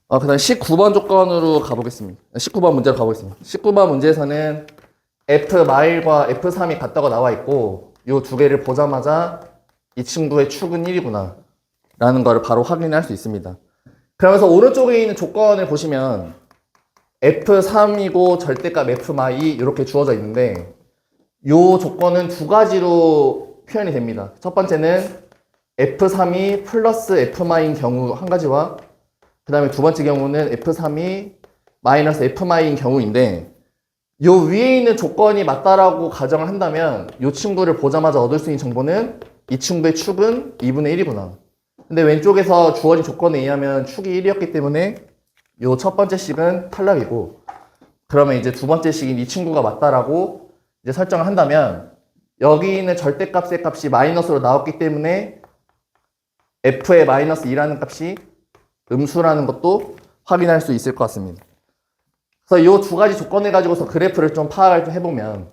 그다음 19번 조건으로 가보겠습니다. 19번 문제로 가보겠습니다. 19번 문제에서는 F-마일과 F3이 같다고 나와 있고 이 두 개를 보자마자 이 친구의 축은 1이구나 라는 거를 바로 확인할 수 있습니다. 그러면서 오른쪽에 있는 조건을 보시면 F3이고 절대값 F마이 이렇게 주어져 있는데 이 조건은 두 가지로 표현이 됩니다. 첫 번째는 F3이 플러스 F마인 경우 한 가지와 그 다음에 두 번째 경우는 F3이 마이너스 F마인 경우인데 요 위에 있는 조건이 맞다라고 가정을 한다면 이 친구를 보자마자 얻을 수 있는 정보는 이 친구의 축은 2분의 1이구나. 근데 왼쪽에서 주어진 조건에 의하면 축이 1이었기 때문에 요 첫 번째 식은 탈락이고 그러면 이제 두 번째 식인 이 친구가 맞다라고 이제 설정을 한다면 여기 있는 절대값의 값이 마이너스로 나왔기 때문에 F의 마이너스 2라는 값이 음수라는 것도 확인할 수 있을 것 같습니다. 그래서 이 두 가지 조건을 가지고서 그래프를 좀 파악을 해보면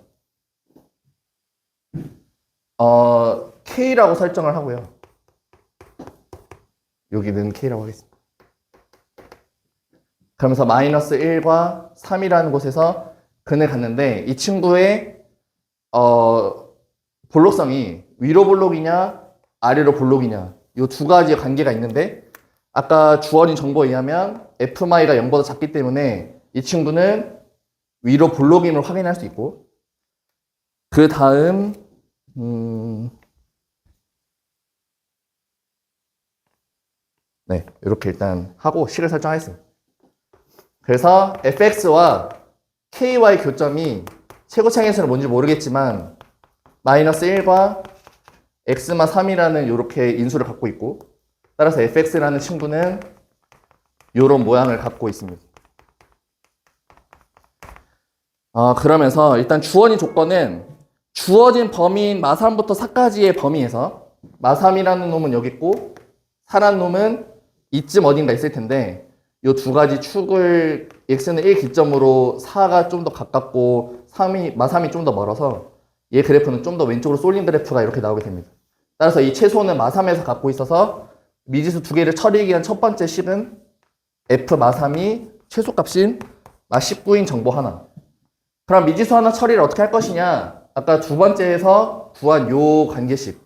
K라고 설정을 하고요. 여기는 K라고 하겠습니다. 그러면서 마이너스 1과 3이라는 곳에서 근을 갔는데 이 친구의 볼록성이 위로 볼록이냐 아래로 볼록이냐 이 두 가지 관계가 있는데 아까 주어진 정보에 의하면 F마이가 0보다 작기 때문에 이 친구는 위로 볼록임을 확인할 수 있고 그 다음 네 이렇게 일단 하고 식을 설정하겠습니다. 그래서 fx와 ky의 교점이 최고차항에서는 뭔지 모르겠지만 마이너스 1과 x마 3이라는 이렇게 인수를 갖고 있고 따라서 fx라는 친구는 이런 모양을 갖고 있습니다. 그러면서 일단 주어진 조건은 주어진 범위인 마3부터 4까지의 범위에서 마3이라는 놈은 여기 있고 4라는 놈은 이쯤 어딘가 있을 텐데 이 두 가지 축을 x는 1 기점으로 4가 좀 더 가깝고 마3이 좀 더 멀어서 얘 그래프는 좀 더 왼쪽으로 쏠린 그래프가 이렇게 나오게 됩니다. 따라서 이 최소는 마3에서 갖고 있어서 미지수 두 개를 처리하기 위한 첫 번째 식은 f 마3이 최소값인 마19인 정보 하나. 그럼 미지수 하나 처리를 어떻게 할 것이냐? 아까 두 번째에서 구한 요 관계식.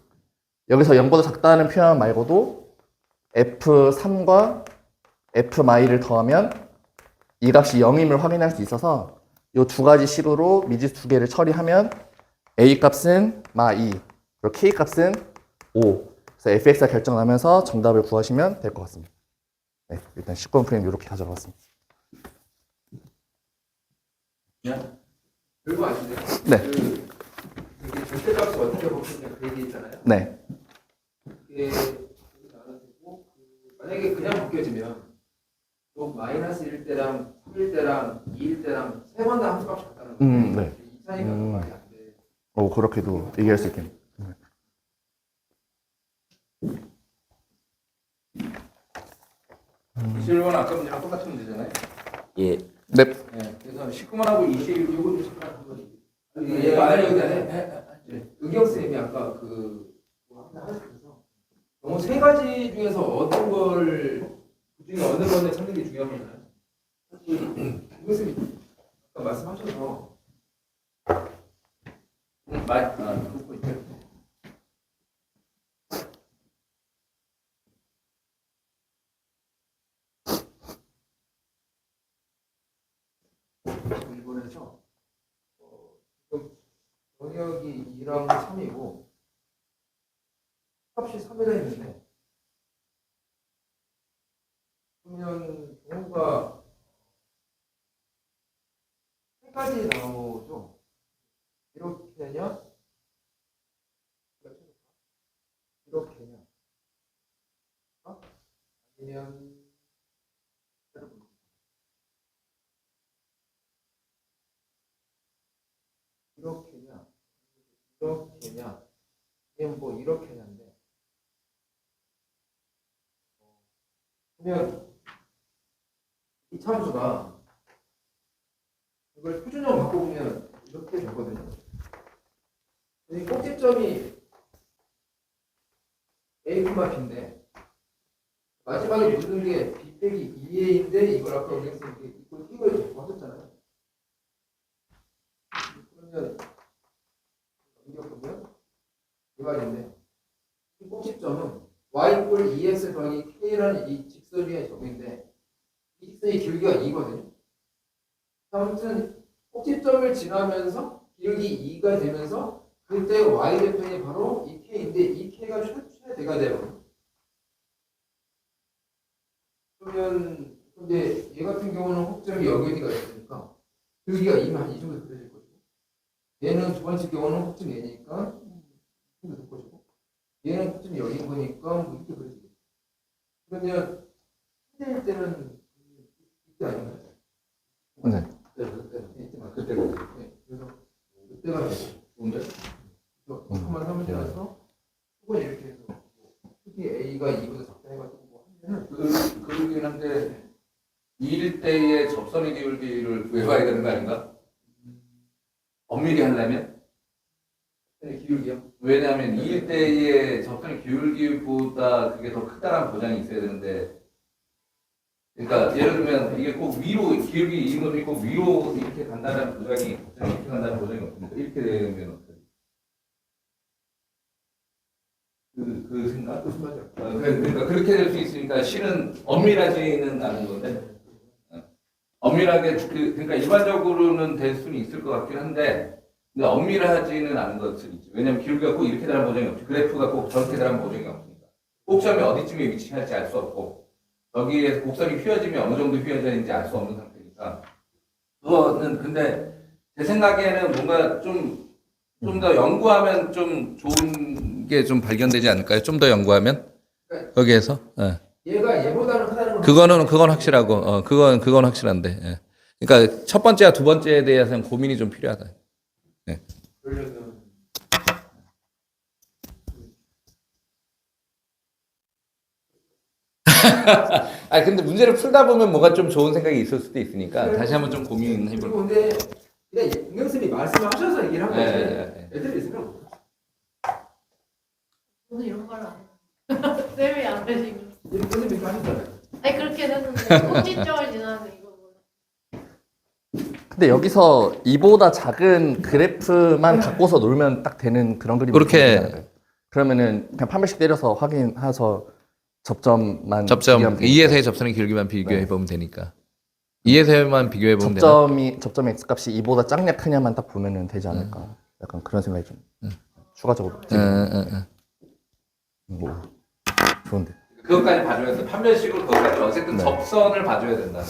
여기서 0보다 작다는 표현 말고도 f3과 f마이를 더하면 이 값이 0임을 확인할 수 있어서 이 두 가지 식으로 미지수 두 개를 처리하면 a 값은 마2, 그리고 k 값은 5. 그래서 fx가 결정나면서 정답을 구하시면 될 것 같습니다. 네, 일단 19번 프레임 이렇게 가져갔습니다. 네? 별거 아닌데요? 네. 이게 절대값이 어떻게 바뀌냐 그 얘기 있잖아요. 네. 이게 나눠지고 만약에 그냥 바뀌어지면 또 마이너스 1 때랑 3일 때랑 2일 때랑 세 번 다 한 값이 같다는 거예요. 네. 이 차이가 말이 안 돼. 그렇게도 얘기할 수 있겠네요. 실은 아까 문제랑 똑같은 문제잖아요. 예. 네. 네. 그래서 19만하고 20 요거 좀 잠깐 한번 의경 쌤이 아까 뭐 하셔서 너무 세 가지 중에서 어떤 걸 그중에 어느 거를 찾는 게 중요한 거잖아요. 의경 쌤이 아까 말씀하셔서 듣고 있대요. 일본에서 지금 영역이 2랑 3이고 값이 3이라 했는데 그러면 경우가 세 가지 나오죠. 이렇게냐 이렇게냐 아니면 이렇게냐 이렇게냐 아니면 뭐 이렇게냐인데 그러면 이 참수가 이걸 표준형 바꿔보면 이렇게 되거든요. 이 꼭지점이 A, B인데 마지막에 묻는 게 B 2 빼기 2a인데 이걸 아까 우리가 이걸 이걸 자꾸 하셨잖아요. 그러면 이게 보면 이 말인데 이 꼭지점은 y 꼴 2x 더하기 k라는 이 직선의 점인데 이 직선의 길이가 2거든요. 아무튼 꼭지점을 지나면서 길이 2가 되면서 그때 y 대표이 바로 이 k인데 이 k가 최대가 돼요. 그러면 근데 얘 같은 경우는 꼭점이 여기 어디가 있으니까 여기가 2면 한 이 정도 그려질 거고 얘는 두 번째 경우는 꼭점이 얘니까 이렇게 될 것이고 얘는 꼭점이 여기인 거니까 뭐 이렇게 그려지겠죠. 그러면 최대일 때는 이때 아닌가요? 네. 이때가 그때가 네. 그래서 그때가 되고 좋은데 그만 하면 되어서 혹은 이렇게 해서 특히 A가 2보다 작다 해가지고 뭐 하면은 그러긴 한데 2일 때의 접선의 기울기를 구해봐야 되는 거 아닌가? 엄밀히 하려면? 기울기요? 왜냐하면 2일 때의 접선의 기울기보다 그게 더 크다라는 보장이 있어야 되는데 그러니까 예를 들면 이게 꼭 위로 기울기 이 놈이 꼭 위로 이렇게 간다는 보장이 이렇게 간다는 보장이 없습니다. 이렇게 되면 어떡해? 그 생각? 무슨 말이야? 그러니까 그렇게 될 수 있으니까 실은 엄밀하지는 않은 건데 엄밀하게 그러니까 일반적으로는 될 수는 있을 것 같긴 한데 근데 엄밀하지는 않은 것은 있지. 왜냐하면 기울기가 꼭 이렇게 되라는 보장이 없지. 그래프가 꼭 저렇게 되라는 보장이 없으니까 꼭점이 어디쯤에 위치할지 알 수 없고 거기에 곡선이 휘어지면 어느 정도 휘어져있는지 알 수 없는 상태니까 그거는 근데 제 생각에는 뭔가 좀 더 연구하면 좀 좋은 게 좀 발견되지 않을까요? 좀 더 연구하면 거기에서 얘가 얘보다는 크다는 건 그건 확실하고 그건 확실한데 그러니까 첫 번째와 두 번째에 대해서는 고민이 좀 필요하다. 그러려면 아 근데 문제를 풀다 보면 뭐가 좀 좋은 생각이 있을 수도 있으니까 다시 한번 좀 고민해볼. 그리고 근데 그냥 김경수님이 말씀하셔서 얘기를 한 거지 애들이 생각 못 해. 저는 이런 말을 안 해요. 쌤이 안 해주고. 선생님이 이렇게 하셨잖아요. 아니 그렇게 했는데 꼭지점을 지나는데 이거 뭐야? 근데 여기서 이보다 작은 그래프만 갖고서 놀면 딱 되는 그런 그림이 그렇게- 되지 않을까요? 그러면은 그냥 판별식 때려서 확인해서 접점만 접점 비교하면 되니까. 2에서의 접선의 기울기만 비교해 보면 되니까 2에서만 비교해 보면 되나? 접점의 x 값이 이보다 작냐 크냐만 딱 보면은 되지 않을까. 약간 그런 생각이 좀 추가적으로 뭐 좋은데. 그것까지 봐줘야 돼. 판별식으로 그것까지 어쨌든 네. 접선을 봐줘야 된다.